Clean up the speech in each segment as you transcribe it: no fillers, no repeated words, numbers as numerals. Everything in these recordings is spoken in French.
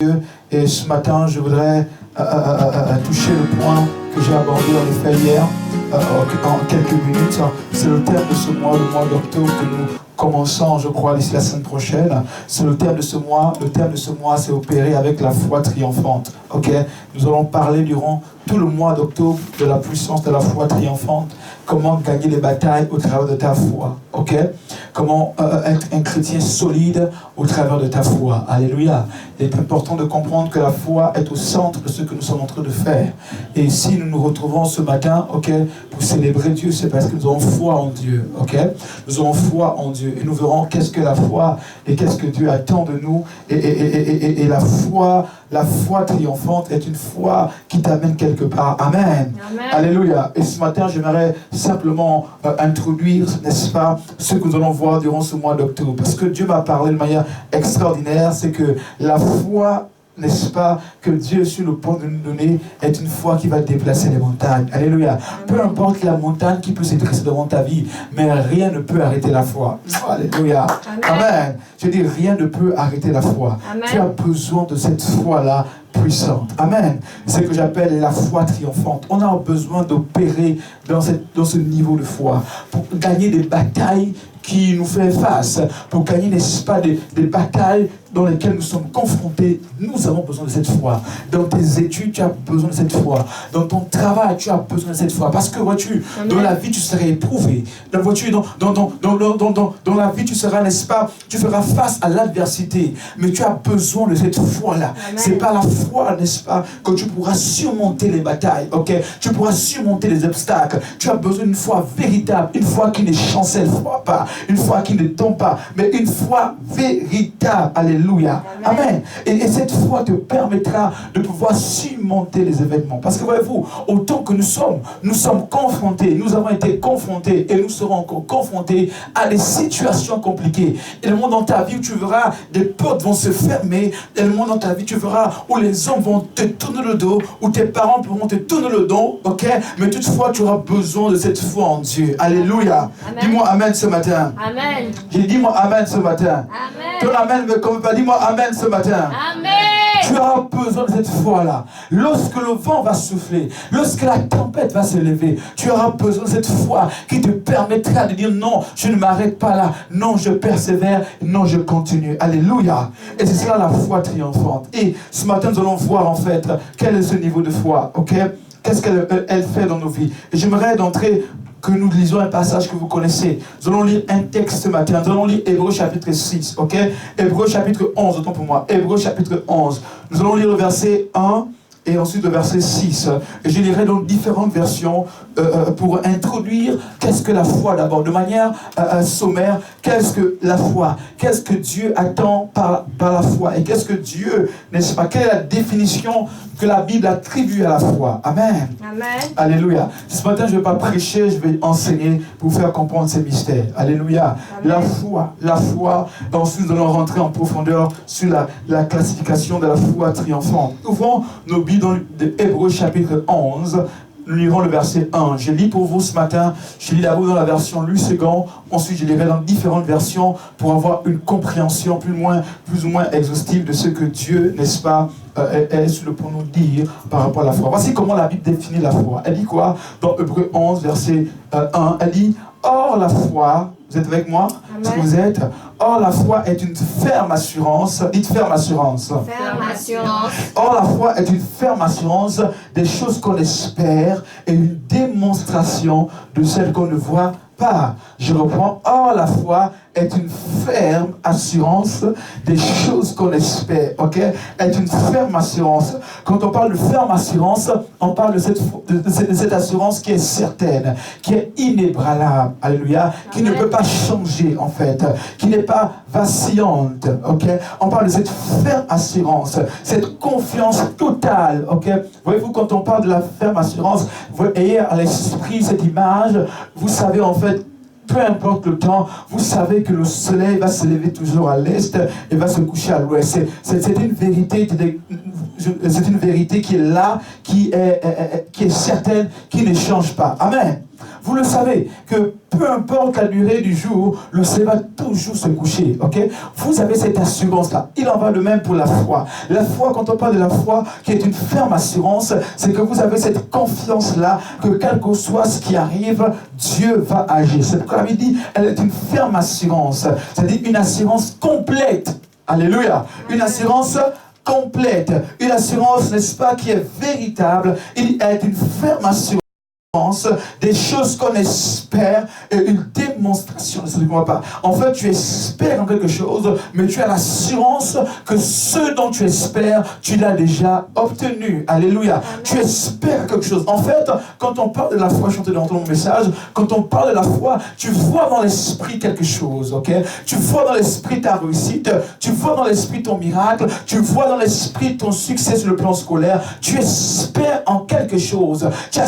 Et ce matin, je voudrais toucher le point que j'ai abordé en effet hier, en quelques minutes. C'est le thème de ce mois, le mois d'octobre, que nous commençons, je crois, d'ici la semaine prochaine. C'est le thème de ce mois. Le thème de ce mois, c'est opérer avec la foi triomphante. Ok? Nous allons parler durant tout le mois d'octobre de la puissance de la foi triomphante. Comment gagner les batailles au travers de ta foi. Ok? Comment être un chrétien solide au travers de ta foi. Alléluia. Il est important de comprendre que la foi est au centre de ce que nous sommes en train de faire. Et si nous nous retrouvons ce matin, ok, pour célébrer Dieu, c'est parce que nous avons foi en Dieu. Ok? Nous avons foi en Dieu. Et nous verrons qu'est-ce que la foi et qu'est-ce que Dieu attend de nous. Et la foi triomphante est une foi qui t'amène quelque part. Amen. Amen. Alléluia. Et ce matin, j'aimerais simplement introduire, n'est-ce pas, ce que nous allons voir durant ce mois d'octobre. Parce que Dieu m'a parlé de manière extraordinaire, c'est que la foi, n'est-ce pas, que Dieu est sur le point de nous donner, est une foi qui va déplacer les montagnes. Alléluia. Peu importe la montagne qui peut se dresser devant ta vie, mais rien ne peut arrêter la foi. Alléluia. Amen. Je dis, rien ne peut arrêter la foi. Amen. Tu as besoin de cette foi-là puissante. Amen. C'est ce que j'appelle la foi triomphante. On a besoin d'opérer dans ce niveau de foi pour gagner des batailles qui nous fait face, pour gagner, n'est-ce pas, des batailles dans lesquelles nous sommes confrontés. Nous avons besoin de cette foi. Dans tes études, tu as besoin de cette foi. Dans ton travail, tu as besoin de cette foi. Parce que, vois-tu, dans la vie, tu seras éprouvé. Dans la vie, tu seras, n'est-ce pas, tu feras face à l'adversité. Mais tu as besoin de cette foi-là. C'est par la foi, n'est-ce pas, que tu pourras surmonter les batailles. Ok? Tu pourras surmonter les obstacles. Tu as besoin d'une foi véritable. Une foi qui ne chancelle pas. Une foi qui ne tombe pas. Mais une foi véritable. Alléluia. Amen. Et cette foi te permettra de pouvoir surmonter les événements. Parce que voyez-vous, autant que nous sommes confrontés, nous avons été confrontés et nous serons encore confrontés à des situations compliquées. Et le monde dans ta vie où tu verras des portes vont se fermer, et le monde dans ta vie tu verras où les hommes vont te tourner le dos, où tes parents pourront te tourner le dos, ok? Mais toutefois tu auras besoin de cette foi en Dieu. Alléluia. Dis-moi amen ce matin. Amen. J'ai dit moi amen ce matin. Amen. Ton amen me comme pas, dis-moi amen ce matin. Amen. Tu auras besoin de cette foi-là. Lorsque le vent va souffler, lorsque la tempête va se lever, tu auras besoin de cette foi qui te permettra de dire non, je ne m'arrête pas là, non, je persévère, non, je continue. Alléluia. Et c'est cela la foi triomphante. Et ce matin, nous allons voir en fait quel est ce niveau de foi, ok? Qu'est-ce qu'elle fait dans nos vies? Et j'aimerais d'entrer que nous lisons un passage que vous connaissez. Nous allons lire un texte ce matin. Nous allons lire Hébreux chapitre 6, ok? Hébreux chapitre 11, autant pour moi. Hébreux chapitre 11. Nous allons lire le verset 1 et ensuite le verset 6. Et je lirai donc différentes versions pour introduire qu'est-ce que la foi d'abord, de manière sommaire. Qu'est-ce que la foi? Qu'est-ce que Dieu attend par la foi? Et qu'est-ce que Dieu, n'est-ce pas? Quelle est la définition que la Bible attribue à la foi? Amen. Amen. Alléluia. Ce matin, je ne vais pas prêcher, je vais enseigner pour vous faire comprendre ces mystères. Alléluia. Amen. La foi. Ensuite, nous allons rentrer en profondeur sur la classification de la foi triomphante. Ouvrons nos Bibles dans Hébreux chapitre 11. Nous lirons le verset 1. Je lis pour vous ce matin. Je lis d'abord dans la version Louis II. Ensuite, je lirai dans différentes versions pour avoir une compréhension plus ou moins exhaustive de ce que Dieu, n'est-ce pas, est sur le point de nous dire par rapport à la foi. Voici comment la Bible définit la foi. Elle dit quoi? Dans Hébreux 11, verset 1, elle dit « Or la foi », vous êtes avec moi? Est-ce que vous êtes? Or la foi est une ferme assurance. Dites ferme assurance. Ferme assurance. Or la foi est une ferme assurance des choses qu'on espère et une démonstration de celles qu'on ne voit pas. Je reprends. Or la foi est une ferme assurance des choses qu'on espère. Ok? Est une ferme assurance. Quand on parle de ferme assurance, on parle de cette assurance qui est certaine, qui est inébranlable. Alléluia. Qui ne peut pas changer en fait. Qui n'est pas vacillante. Ok? On parle de cette ferme assurance, cette confiance totale. Ok? Voyez-vous, quand on parle de la ferme assurance, vous ayez à l'esprit cette image, vous savez en fait, peu importe le temps, vous savez que le soleil va se lever toujours à l'est et va se coucher à l'ouest. C'est une vérité c'est une vérité qui est là, qui est certaine, qui ne change pas. Amen. Vous le savez, que peu importe la durée du jour, le soleil va toujours se coucher. Ok? Vous avez cette assurance-là. Il en va de même pour la foi. La foi, quand on parle de la foi, qui est une ferme assurance, c'est que vous avez cette confiance-là, que quel que soit ce qui arrive, Dieu va agir. C'est pourquoi la Bible dit, elle est une ferme assurance. C'est-à-dire une assurance complète. Alléluia. Une assurance complète. Une assurance, n'est-ce pas, qui est véritable. Elle est une ferme assurance. Des choses qu'on espère et une démonstration de ce qu'on ne voit pas. En fait, tu espères en quelque chose, mais tu as l'assurance que ce dont tu espères, tu l'as déjà obtenu. Alléluia. Amen. Tu espères quelque chose. En fait, quand on parle de la foi, chanter dans ton message, quand on parle de la foi, tu vois dans l'esprit quelque chose, ok? Tu vois dans l'esprit ta réussite, tu vois dans l'esprit ton miracle, tu vois dans l'esprit ton succès sur le plan scolaire, tu espères en quelque chose. Tu as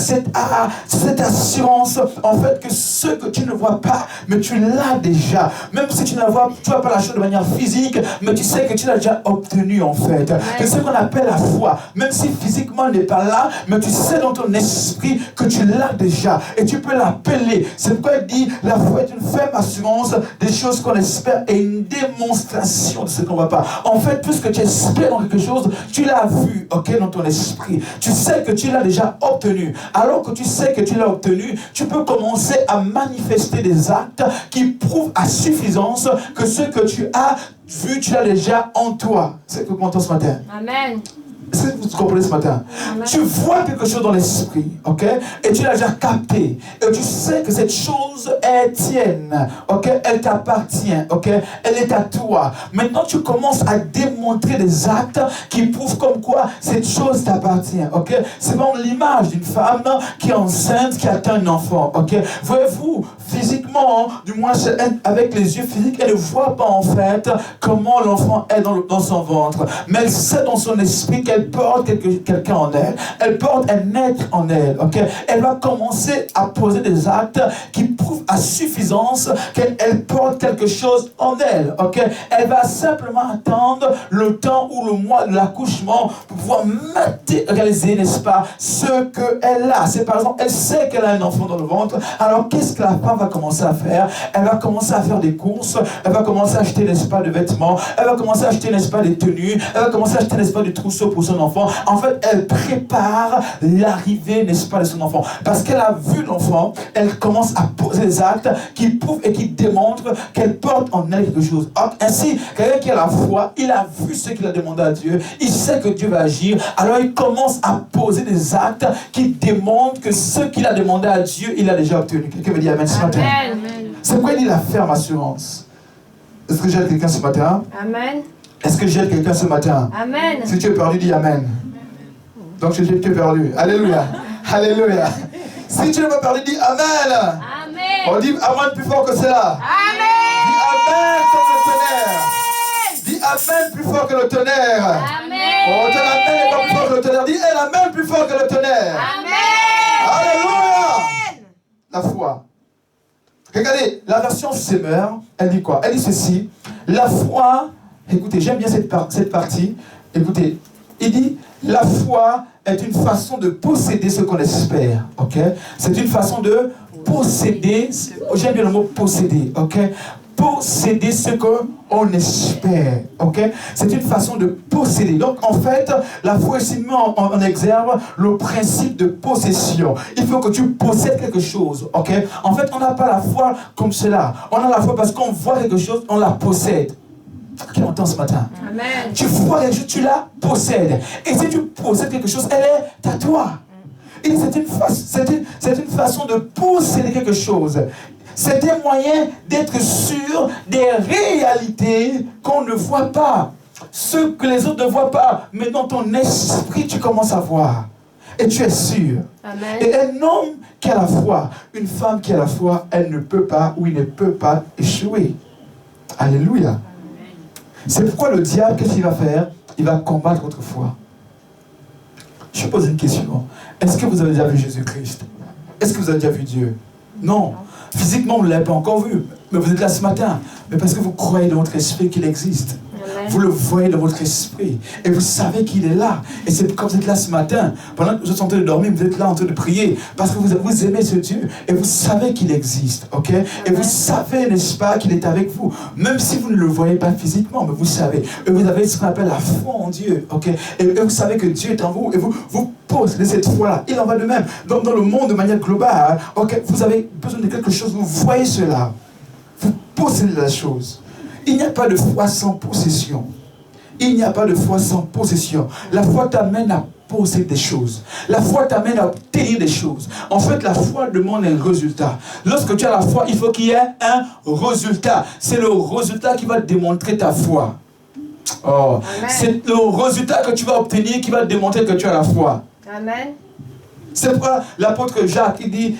cette assurance, en fait, que ce que tu ne vois pas, mais tu l'as déjà. Même si tu ne vois pas la chose de manière physique, mais tu sais que tu l'as déjà obtenu, en fait. C'est ce qu'on appelle la foi. Même si physiquement elle n'est pas là, mais tu sais dans ton esprit que tu l'as déjà. Et tu peux l'appeler. C'est pourquoi il dit, la foi est une ferme assurance des choses qu'on espère et une démonstration de ce qu'on ne voit pas. En fait, puisque tu espères dans quelque chose, tu l'as vu, ok, dans ton esprit. Tu sais que tu l'as déjà obtenu. Alors que tu sais que tu l'as obtenu, tu peux commencer à manifester des actes qui prouvent à suffisance que ce que tu as vu, tu l'as déjà en toi. C'est ce que vous comprenez ce matin. Amen. Est-ce que vous comprenez ce matin? Amen. Tu vois quelque chose dans l'esprit, ok? Et tu l'as déjà capté. Et tu sais que cette chose est tienne, ok? Elle t'appartient, ok? Elle est à toi. Maintenant, tu commences à démontrer des actes qui prouvent comme quoi cette chose t'appartient, ok? C'est comme l'image d'une femme qui est enceinte, qui attend un enfant, ok? Voyez-vous, physiquement, du moins avec les yeux physiques, elle ne voit pas en fait comment l'enfant est dans son ventre. Mais elle sait dans son esprit qu'elle porte quelqu'un en elle. Elle porte un être en elle. Okay? Elle va commencer à poser des actes qui prouvent à suffisance qu'elle porte quelque chose en elle. Okay? Elle va simplement attendre le temps ou le mois de l'accouchement pour pouvoir matérialiser, n'est-ce pas, ce qu'elle a. C'est par exemple, elle sait qu'elle a un enfant dans le ventre. Alors qu'est-ce que la femme va commencer à faire? Elle va commencer à faire des courses. Elle va commencer à acheter, n'est-ce pas, des vêtements. Elle va commencer à acheter, n'est-ce pas, des tenues. Elle va commencer à acheter, n'est-ce pas, des trousseaux pour son enfant. En fait, elle prépare l'arrivée, n'est-ce pas, de son enfant. Parce qu'elle a vu l'enfant, elle commence à poser des actes qui prouvent et qui démontrent qu'elle porte en elle quelque chose. Ainsi, quelqu'un qui a la foi, il a vu ce qu'il a demandé à Dieu, il sait que Dieu va agir, alors il commence à poser des actes qui démontrent que ce qu'il a demandé à Dieu, il a déjà obtenu. Quelqu'un me dit Amen ce matin. C'est pourquoi il dit la ferme assurance. Est-ce que j'aide quelqu'un ce matin? Amen. Est-ce que j'aide quelqu'un ce matin? Amen. Si tu es perdu, dis Amen. Donc tu es perdu. Alléluia. Alléluia. Si tu n'es pas perdu, dis Amen. Amen. On dit Amen plus fort que cela. Amen. Dis Amen comme le tonnerre. Dis Amen plus fort que le tonnerre. Amen. Oh, ton Amen n'est pas plus fort que le tonnerre. Dis Amen plus fort que le tonnerre. Amen. Alléluia. La foi. Regardez, la version Semeur, elle dit quoi? Elle dit ceci. La foi, écoutez, j'aime bien cette partie. Écoutez, il dit, la foi est une façon de posséder ce qu'on espère. Ok? C'est une façon de posséder, j'aime bien le mot posséder. Ok? Posséder ce qu'on espère. Ok? C'est une façon de posséder. Donc, en fait, la foi ici met en exergue le principe de possession. Il faut que tu possèdes quelque chose. Ok? En fait, on n'a pas la foi comme cela. On a la foi parce qu'on voit quelque chose, on la possède. Qui entend ce matin? Amen. Tu vois quelque chose, tu la possèdes. Et si tu possèdes quelque chose, elle est à toi. Et c'est une façon de posséder quelque chose. C'est un moyen d'être sûr des réalités qu'on ne voit pas. Ce que les autres ne voient pas, mais dans ton esprit, tu commences à voir. Et tu es sûr. Amen. Et un homme qui a la foi, une femme qui a la foi, elle ne peut pas ou il ne peut pas échouer. Alléluia. Amen. C'est pourquoi le diable, qu'est-ce qu'il va faire? Il va combattre votre foi. Je pose une question. Est-ce que vous avez déjà vu Jésus-Christ? Est-ce que vous avez déjà vu Dieu? Non. Physiquement, vous ne l'avez pas encore vu. Mais vous êtes là ce matin. Mais parce que vous croyez dans votre esprit qu'il existe. Vous le voyez dans votre esprit. Et vous savez qu'il est là. Et c'est comme vous êtes là ce matin. Pendant que vous êtes en train de dormir, vous êtes là en train de prier. Parce que vous aimez ce Dieu. Et vous savez qu'il existe. Ok? Et vous savez, n'est-ce pas, qu'il est avec vous. Même si vous ne le voyez pas physiquement, mais vous savez. Et vous avez ce qu'on appelle la foi en Dieu. Ok? Et vous savez que Dieu est en vous. Et vous possédez cette foi-là. Il en va de même. Dans le monde de manière globale, ok, vous avez besoin de quelque chose. Vous voyez cela. Vous possédez la chose. Il n'y a pas de foi sans possession. Il n'y a pas de foi sans possession. La foi t'amène à posséder des choses. La foi t'amène à obtenir des choses. En fait, la foi demande un résultat. Lorsque tu as la foi, il faut qu'il y ait un résultat. C'est le résultat qui va démontrer ta foi. Oh. C'est le résultat que tu vas obtenir qui va démontrer que tu as la foi. Amen. C'est pourquoi l'apôtre Jacques, il dit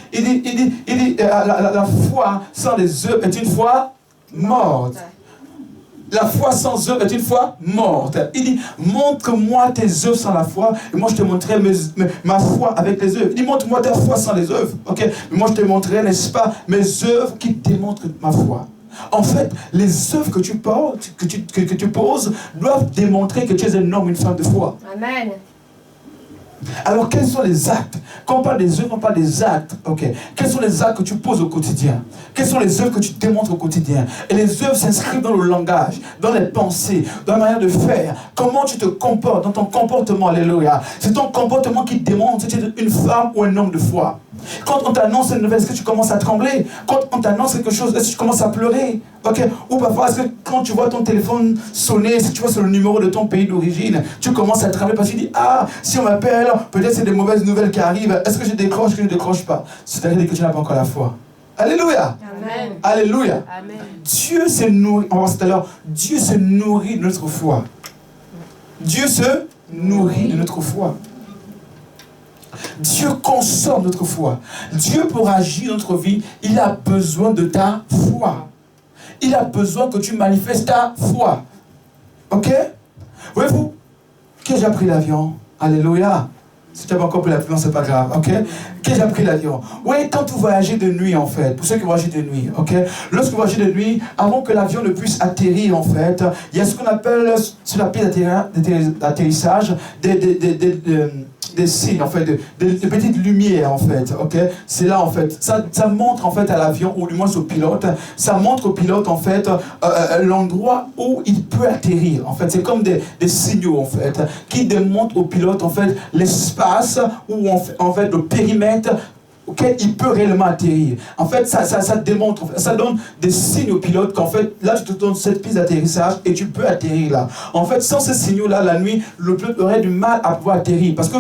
la foi sans les œuvres est une foi morte. La foi sans œuvre est une foi morte. Il dit, montre-moi tes œuvres sans la foi, et moi je te montrerai ma foi avec les œuvres. Il dit, montre-moi ta foi sans les œuvres. Ok, mais moi je te montrerai, n'est-ce pas, mes œuvres qui démontrent ma foi. En fait, les œuvres que tu portes, que tu poses, doivent démontrer que tu es un homme, une femme de foi. Amen. Alors, quels sont les actes? Quand on parle des œuvres, on parle des actes. Ok. Quels sont les actes que tu poses au quotidien? Quelles sont les œuvres que tu démontres au quotidien? Et les œuvres s'inscrivent dans le langage, dans les pensées, dans la manière de faire. Comment tu te comportes, dans ton comportement, alléluia. C'est ton comportement qui démontre si tu es une femme ou un homme de foi. Quand on t'annonce une nouvelle, est-ce que tu commences à trembler? Quand on t'annonce quelque chose, est-ce que tu commences à pleurer? Ok. Ou parfois, est-ce que quand tu vois ton téléphone sonner, si tu vois sur le numéro de ton pays d'origine, tu commences à trembler parce que tu dis, ah, si on m'appelle, peut-être c'est des mauvaises nouvelles qui arrivent. Est-ce que je décroche, que je ne décroche pas? C'est-à-dire que tu n'as pas encore la foi. Alléluia. Amen. Alléluia. Amen. Dieu se nourrit, on va voir tout à l'heure, Dieu se nourrit de notre foi. Dieu se nourrit de notre foi. Dieu consomme notre foi. Dieu, pour agir dans notre vie, il a besoin de ta foi. Il a besoin que tu manifestes ta foi. Ok? Voyez-vous, qui a déjà pris l'avion? Alléluia. Si tu n'as pas encore pris l'avion, c'est pas grave. Ok? Qui a déjà pris l'avion? Oui, quand vous voyagez de nuit, en fait, pour ceux qui voyagent de nuit, ok? Lorsque vous voyagez de nuit, avant que l'avion ne puisse atterrir, en fait, il y a ce qu'on appelle, sur la piste d'atterrissage, des signes, en fait, des petites lumières, en fait, ok? C'est là, en fait, ça montre, en fait, à l'avion, ou du moins au pilote, ça montre au pilote, en fait, l'endroit où il peut atterrir, en fait. C'est comme des signaux, en fait, qui démontrent au pilote, en fait, l'espace où, en fait, le périmètre auquel il peut réellement atterrir. En fait, ça démontre, ça donne des signes au pilote qu'en fait, là, tu te donnes cette piste d'atterrissage et tu peux atterrir là. En fait, sans ces signaux-là, la nuit, le pilote aurait du mal à pouvoir atterrir parce que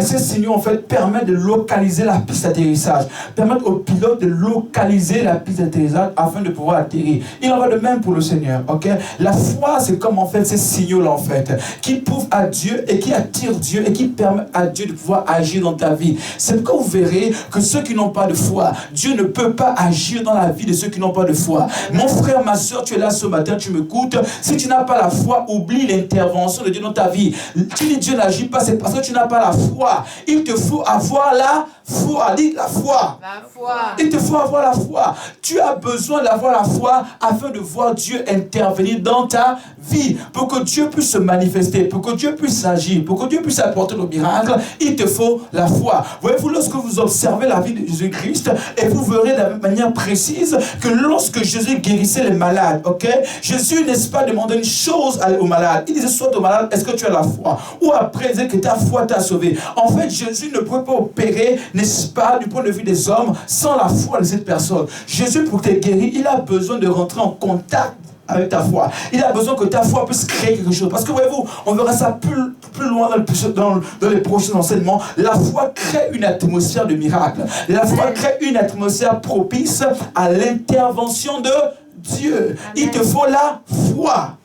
ces signaux, en fait, permettent de localiser la piste d'atterrissage, permettent au pilote de localiser la piste d'atterrissage afin de pouvoir atterrir. Il en va de même pour le Seigneur, ok? La foi, c'est comme, en fait, ces signaux-là, en fait, qui prouvent à Dieu et qui attirent Dieu et qui permettent à Dieu de pouvoir agir dans ta vie. C'est pourquoi vous verrez que ceux qui n'ont pas de foi, Dieu ne peut pas agir dans la vie de ceux qui n'ont pas de foi. Mon frère, ma soeur, tu es là ce matin, tu m'écoutes. Si tu n'as pas la foi, oublie l'intervention de Dieu dans ta vie. Tu dis Dieu n'agit pas, c'est parce que tu n'as pas la foi. Il te faut avoir la foi. Dis la foi. La foi. Il te faut avoir la foi. Tu as besoin d'avoir la foi afin de voir Dieu intervenir dans ta vie. Pour que Dieu puisse se manifester, pour que Dieu puisse agir, pour que Dieu puisse apporter le miracle, il te faut la foi. Voyez-vous, lorsque vous observez la vie de Jésus-Christ, et vous verrez de la même manière précise que lorsque Jésus guérissait les malades, ok, Jésus, n'est-ce pas, demandait une chose aux malades. Il disait soit aux malades, est-ce que tu as la foi? Ou après, il disait que ta foi t'a sauvé. En fait, Jésus ne pouvait pas opérer, n'est-ce pas, du point de vue des hommes, sans la foi de cette personne. Jésus, pour te guérir, il a besoin de rentrer en contact avec ta foi. Il a besoin que ta foi puisse créer quelque chose. Parce que voyez-vous, on verra ça plus loin dans les prochains enseignements. La foi crée une atmosphère de miracle. La foi crée une atmosphère propice à l'intervention de Dieu. Amen. Il te faut la foi.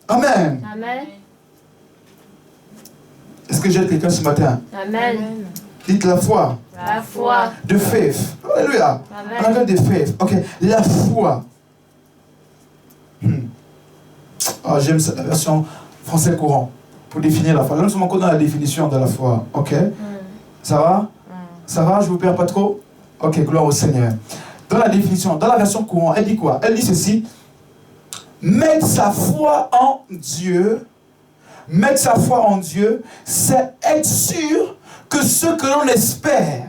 Amen. Amen. Est-ce que j'ai quelqu'un ce matin? Amen. Dites la foi. La foi. De faith. Alléluia. On appelle de faith. Ok. La foi. Oh, j'aime la version français courant pour définir la foi. Là, nous sommes encore dans la définition de la foi. Ok? Ça va? Ça va? Je ne vous perds pas trop? Ok, gloire au Seigneur. Dans la définition, dans la version courant, elle dit quoi? Elle dit ceci. Mettre sa foi en Dieu, c'est être sûr que ce que l'on espère.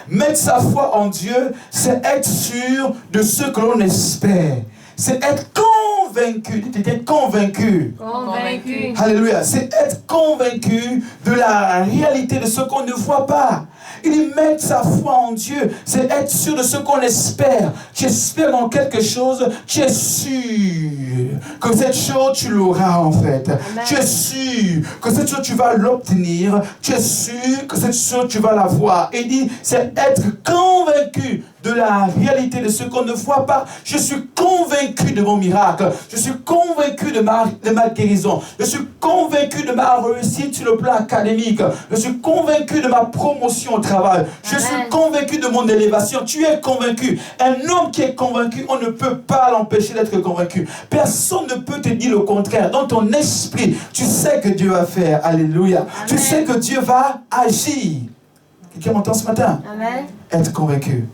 Mettre sa foi en Dieu, c'est être sûr de ce que l'on espère. C'est être convaincu. Dites être convaincu. Convaincu. Alléluia. C'est être convaincu de la réalité de ce qu'on ne voit pas. Il dit mettre sa foi en Dieu, c'est être sûr de ce qu'on espère. Tu espères en quelque chose, tu es sûr que cette chose, tu l'auras en fait. Amen. Tu es sûr que cette chose, tu vas l'obtenir. Tu es sûr que cette chose, tu vas l'avoir. Il dit, c'est être convaincu de la réalité de ce qu'on ne voit pas. Je suis convaincu de mon miracle. Je suis convaincu de ma guérison. Je suis convaincu de ma réussite sur le plan académique. Je suis convaincu de ma promotion au travail. Je suis convaincu de mon élévation. Tu es convaincu. Un homme qui est convaincu, on ne peut pas l'empêcher d'être convaincu. Personne ne peut te dire le contraire. Dans ton esprit, tu sais que Dieu va faire. Alléluia. Amen. Tu sais que Dieu va agir. Quelqu'un m'entend ce matin? Amen. Être convaincu.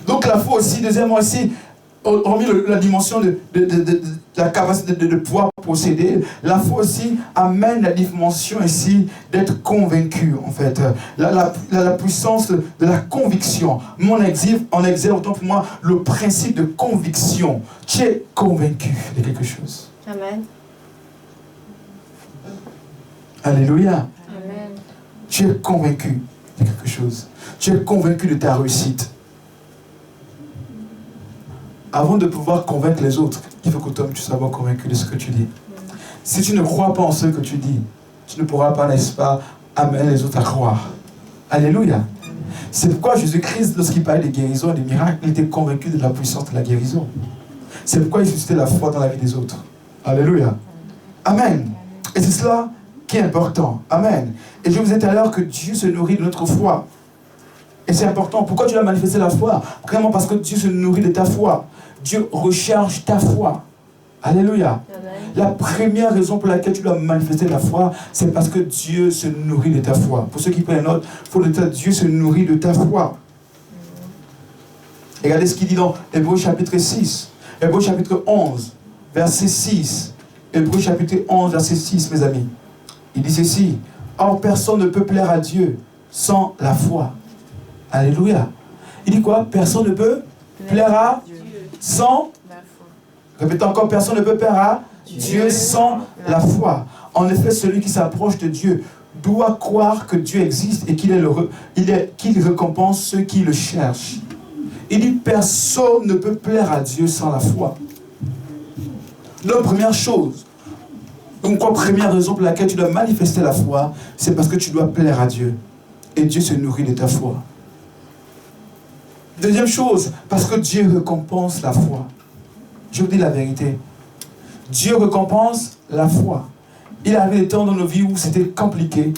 Donc la foi aussi, deuxièmement aussi, hormis la dimension de la capacité de pouvoir posséder, la foi aussi amène la dimension ici d'être convaincu en fait. La puissance de la conviction. On exerce autant pour moi le principe de conviction. Tu es convaincu de quelque chose. Amen. Alléluia. Amen. Tu es convaincu de quelque chose. Tu es convaincu de ta réussite. Avant de pouvoir convaincre les autres, il faut que toi, tu sois convaincu de ce que tu dis. Si tu ne crois pas en ce que tu dis, tu ne pourras pas, n'est-ce pas, amener les autres à croire. Alléluia. C'est pourquoi Jésus-Christ, lorsqu'il parlait des guérisons et des miracles, il était convaincu de la puissance de la guérison. C'est pourquoi il suscitait la foi dans la vie des autres. Alléluia. Amen. Et c'est cela qui est important. Amen. Et je vous ai dit tout à l'heure que Dieu se nourrit de notre foi. Et c'est important. Pourquoi tu dois manifester la foi? Vraiment parce que Dieu se nourrit de ta foi. Dieu recherche ta foi. Alléluia. Amen. La première raison pour laquelle tu dois manifester la foi, c'est parce que Dieu se nourrit de ta foi. Pour ceux qui prennent note, il faut le dire, Dieu se nourrit de ta foi. Regardez ce qu'il dit dans Hébreux chapitre 6, Hébreux chapitre 11, verset 6. Hébreux chapitre 11, verset 6, mes amis. Il dit ceci. Or, personne ne peut plaire à Dieu sans la foi. Alléluia. Il dit quoi? Personne ne peut plaire à Dieu sans la foi. Répétez encore, personne ne peut plaire à Dieu sans la foi. En effet, celui qui s'approche de Dieu doit croire que Dieu existe et qu'il récompense ceux qui le cherchent. Il dit, personne ne peut plaire à Dieu sans la foi. Donc, première chose, donc quoi, première raison pour laquelle tu dois manifester la foi, c'est parce que tu dois plaire à Dieu. Et Dieu se nourrit de ta foi. Deuxième chose, parce que Dieu récompense la foi. Je vous dis la vérité. Dieu récompense la foi. Il y avait des temps dans nos vies où c'était compliqué,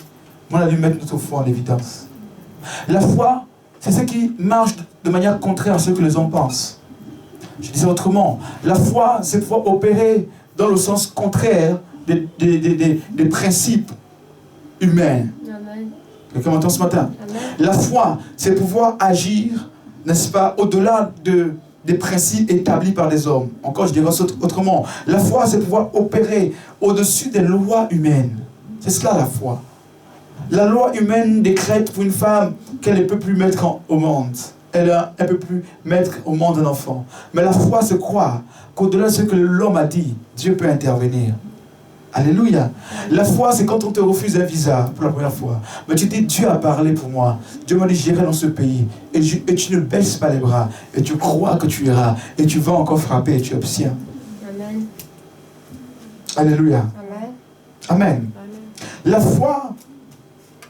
mais on a dû mettre notre foi en évidence. La foi, c'est ce qui marche de manière contraire à ce que les hommes pensent. Je disais autrement, la foi, c'est pouvoir opérer dans le sens contraire des principes humains. Amen. Quelqu'un m'entend ce matin? Amen. La foi, c'est pouvoir agir, n'est-ce pas, au-delà des principes établis par des hommes. Encore, je dirais autrement. La foi, c'est pouvoir opérer au-dessus des lois humaines. C'est cela la foi. La loi humaine décrète pour une femme qu'elle ne peut plus mettre au monde. Elle ne peut plus mettre au monde un enfant. Mais la foi, c'est croire qu'au-delà de ce que l'homme a dit, Dieu peut intervenir. Alléluia. La foi, c'est quand on te refuse un visa pour la première fois. Mais tu dis, Dieu a parlé pour moi. Dieu m'a dit, j'irai dans ce pays. Et tu ne baisses pas les bras. Et tu crois que tu iras. Et tu vas encore frapper et tu obtiens. Amen. Alléluia. Amen. Amen. Amen. La foi,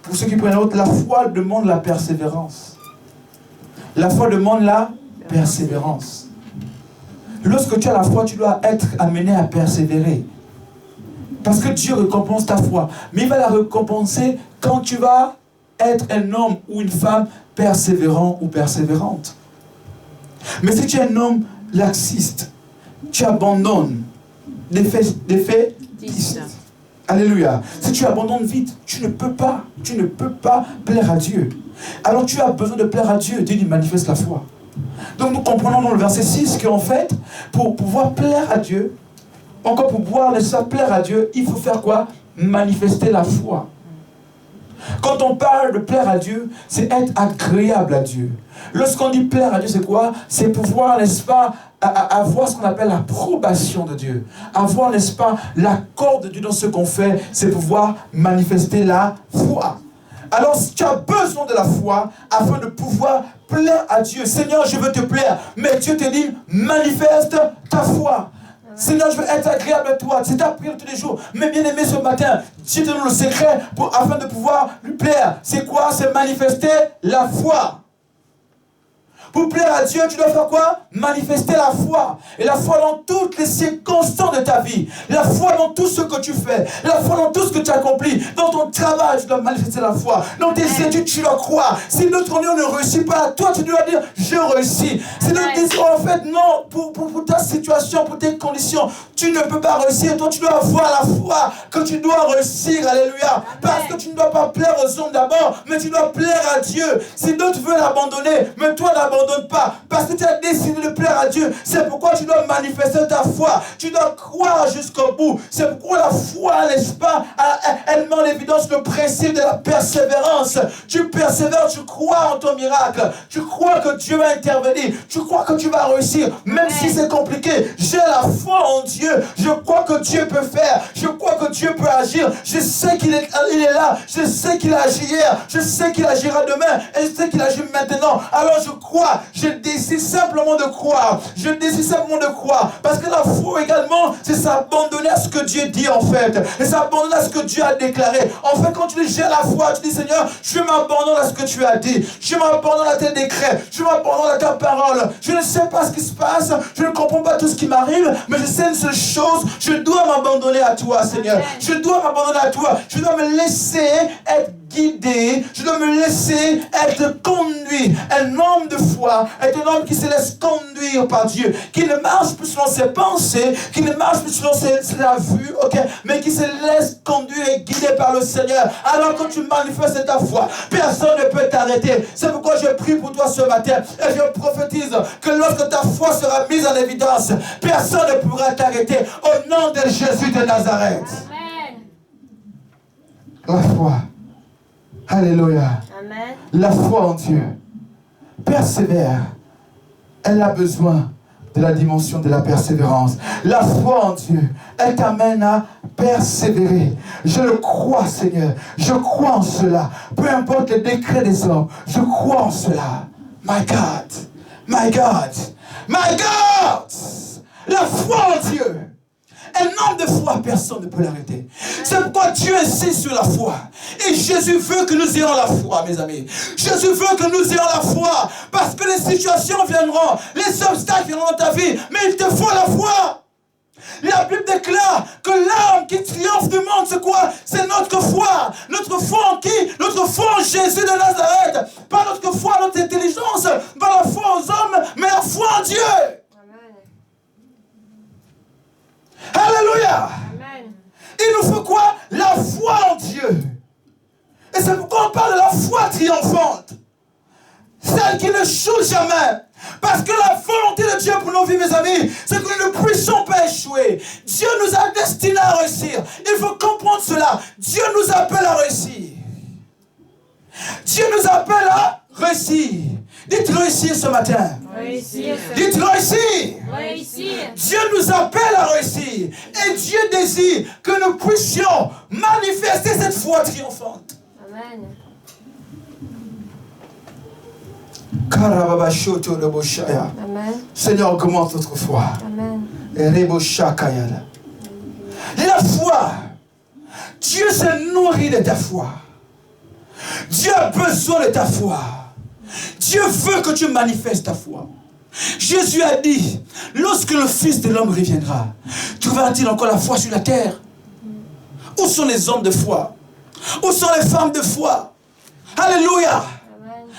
pour ceux qui prennent l'autre, la foi demande la persévérance. La foi demande la persévérance. Lorsque tu as la foi, tu dois être amené à persévérer. Parce que Dieu récompense ta foi. Mais il va la récompenser quand tu vas être un homme ou une femme persévérant ou persévérante. Mais si tu es un homme laxiste, tu abandonnes d'effet. Alléluia. Si tu abandonnes vite, tu ne peux pas plaire à Dieu. Alors tu as besoin de plaire à Dieu. Dieu lui manifeste la foi. Donc nous comprenons dans le verset 6 qu'en fait, pour pouvoir plaire à Dieu, encore pour pouvoir plaire à Dieu, il faut faire quoi? Manifester la foi. Quand on parle de plaire à Dieu, c'est être agréable à Dieu. Lorsqu'on dit plaire à Dieu, c'est quoi? C'est pouvoir, n'est-ce pas, avoir ce qu'on appelle l'approbation de Dieu. Avoir, n'est-ce pas, l'accord de Dieu dans ce qu'on fait, c'est pouvoir manifester la foi. Alors, tu as besoin de la foi afin de pouvoir plaire à Dieu. Seigneur, je veux te plaire. Mais Dieu te dit, manifeste ta foi. Seigneur, je veux être agréable à toi. C'est ta prière tous les jours. Mais bien aimé, ce matin, Dieu te donne le secret afin de pouvoir lui plaire. C'est quoi? C'est manifester la foi. Pour plaire à Dieu, tu dois faire quoi? Manifester la foi. Et la foi dans toutes les circonstances de ta vie. La foi dans tout ce que tu fais. La foi dans tout ce que tu accomplis. Dans ton travail, tu dois manifester la foi. Dans tes études, tu dois croire. Si notre union ne réussit pas, toi, tu dois dire, je réussis. Si nous disons, en fait, non, pour ta situation, pour tes conditions, tu ne peux pas réussir. Toi, tu dois avoir la foi que tu dois réussir. Alléluia. Parce que tu ne dois pas plaire aux hommes d'abord, mais tu dois plaire à Dieu. Si d'autres veulent abandonner, mais toi, n'abandonne pas, parce que tu as décidé de plaire à Dieu. C'est pourquoi tu dois manifester ta foi. Tu dois croire jusqu'au bout. C'est pourquoi la foi, n'est-ce pas, elle met en évidence le principe de la persévérance. Tu persévères, tu crois en ton miracle. Tu crois que Dieu va intervenir. Tu crois que tu vas réussir. Même si c'est compliqué, j'ai la foi en Dieu. Je crois que Dieu peut faire. Je crois que Dieu peut agir. Je sais qu'il est là. Je sais qu'il a agi hier. Je sais qu'il agira demain. Et je sais qu'il agit maintenant. Alors je crois. Je décide simplement de croire. Je décide simplement de croire. Parce que la foi également, c'est s'abandonner à ce que Dieu dit en fait. Et s'abandonner à ce que Dieu a déclaré. En fait, quand tu dis j'ai la foi, tu dis Seigneur, je m'abandonne à ce que tu as dit. Je m'abandonne à tes décrets. Je m'abandonne à ta parole. Je ne sais pas ce qui se passe. Je ne comprends pas tout ce qui m'arrive. Mais je sais une seule chose. Je dois m'abandonner à toi, Seigneur. Je dois m'abandonner à toi. Je dois me laisser être guidé, je dois me laisser être conduit. Un homme de foi est un homme qui se laisse conduire par Dieu, qui ne marche plus selon ses pensées, qui ne marche plus selon sa vue, mais qui se laisse conduire et guider par le Seigneur. Alors quand tu manifestes ta foi, personne ne peut t'arrêter. C'est pourquoi je prie pour toi ce matin et je prophétise que lorsque ta foi sera mise en évidence, personne ne pourra t'arrêter au nom de Jésus de Nazareth. Amen. La foi. Alléluia. Amen. La foi en Dieu persévère. Elle a besoin de la dimension de la persévérance. La foi en Dieu, elle t'amène à persévérer. Je le crois, Seigneur. Je crois en cela. Peu importe les décrets des hommes, je crois en cela. My God. My God. My God. La foi en Dieu. Un homme de foi, personne ne peut l'arrêter. C'est pourquoi Dieu insiste sur la foi. Et Jésus veut que nous ayons la foi, mes amis. Jésus veut que nous ayons la foi. Parce que les situations viendront, les obstacles viendront dans ta vie. Mais il te faut la foi. La Bible déclare que l'arme qui triomphe du monde, c'est quoi? C'est notre foi. Notre foi en qui? Notre foi en Jésus de Nazareth. Pas notre foi en notre intelligence, pas la foi aux hommes, mais la foi en Dieu. Alléluia. Amen. Il nous faut quoi? La foi en Dieu. Et c'est pourquoi on parle de la foi triomphante. Celle qui ne choue jamais. Parce que la volonté de Dieu pour nos vies, mes amis, c'est que nous ne puissions pas échouer. Dieu nous a destinés à réussir. Il faut comprendre cela. Dieu nous appelle à réussir. Dieu nous appelle à réussir. Dites réussir ce matin. Réussir. Dites réussir. Réussir. Dieu nous appelle à réussir. Et Dieu désire que nous puissions manifester cette foi triomphante. Amen. Amen. Seigneur, augmente notre foi. Amen. La foi. Dieu s'est nourri de ta foi. Dieu a besoin de ta foi. Dieu veut que tu manifestes ta foi. Jésus a dit, lorsque le Fils de l'homme reviendra, trouvera-t-il encore la foi sur la terre? Où sont les hommes de foi? Où sont les femmes de foi? Alléluia.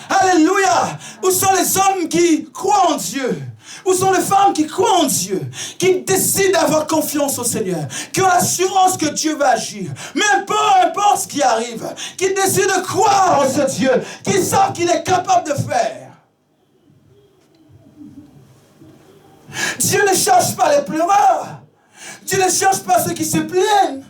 Alléluia. Où sont les hommes qui croient en Dieu? Où sont les femmes qui croient en Dieu, qui décident d'avoir confiance au Seigneur, qui ont l'assurance que Dieu va agir, même peu importe ce qui arrive, qui décident de croire en ce Dieu, qui savent qu'il est capable de faire. Dieu ne cherche pas les pleureurs. Dieu ne cherche pas ceux qui se plaignent.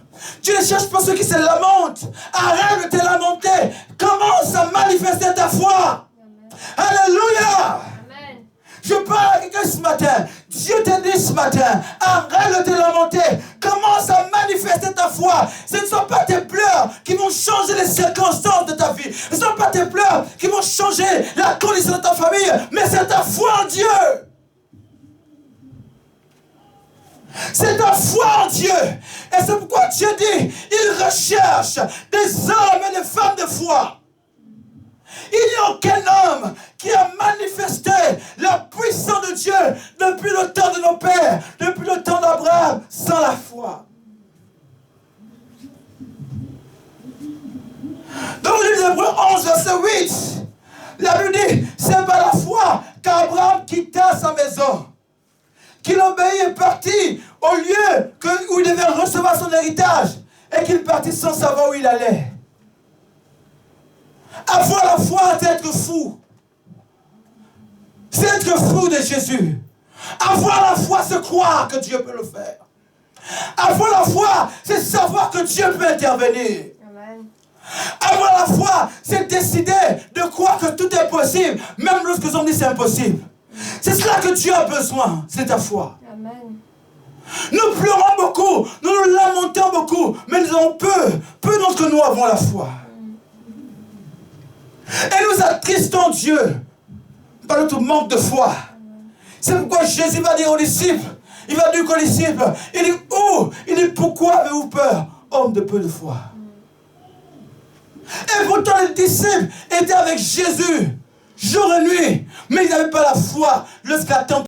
Dieu ne cherche pas ceux qui se lamentent. Arrête de te lamenter. Commence à manifester ta foi. Amen. Alléluia. Amen. Je parle à quelqu'un ce matin. Dieu te dit ce matin, arrête de te lamenter. Commence à manifester ta foi. Ce ne sont pas tes pleurs qui vont changer les circonstances de ta vie. Ce ne sont pas tes pleurs qui vont changer la condition de ta famille. Mais c'est ta foi en Dieu. C'est ta foi en Dieu. Et c'est pourquoi Dieu dit, il recherche des hommes et des femmes de foi. Il n'y a aucun homme qui a manifesté la puissance de Dieu depuis le temps de nos pères, depuis le temps d'Abraham, sans la foi. Dans le livre d'Hébreux 11, verset 8, la Bible dit, c'est par la foi qu'Abraham quitta sa maison, qu'il obéit et partit au lieu où il devait recevoir son héritage, et qu'il partit sans savoir où il allait. Avoir la foi, c'est être fou. C'est être fou de Jésus. Avoir la foi, c'est croire que Dieu peut le faire. Avoir la foi, c'est savoir que Dieu peut intervenir. Amen. Avoir la foi, c'est décider de croire que tout est possible, même lorsque les hommes disent c'est impossible. C'est cela que Dieu a besoin, c'est ta foi. Amen. Nous pleurons beaucoup, nous nous lamentons beaucoup, mais nous avons peu d'entre nous avons la foi. Et nous attristons Dieu par notre manque de foi. C'est pourquoi Jésus va dire aux disciples, il va dire aux disciples, il dit, oh, il dit, pourquoi avez-vous peur, homme de peu de foi? Et pourtant les disciples étaient avec Jésus, jour et nuit, mais ils n'avaient pas la foi lorsqu'à temps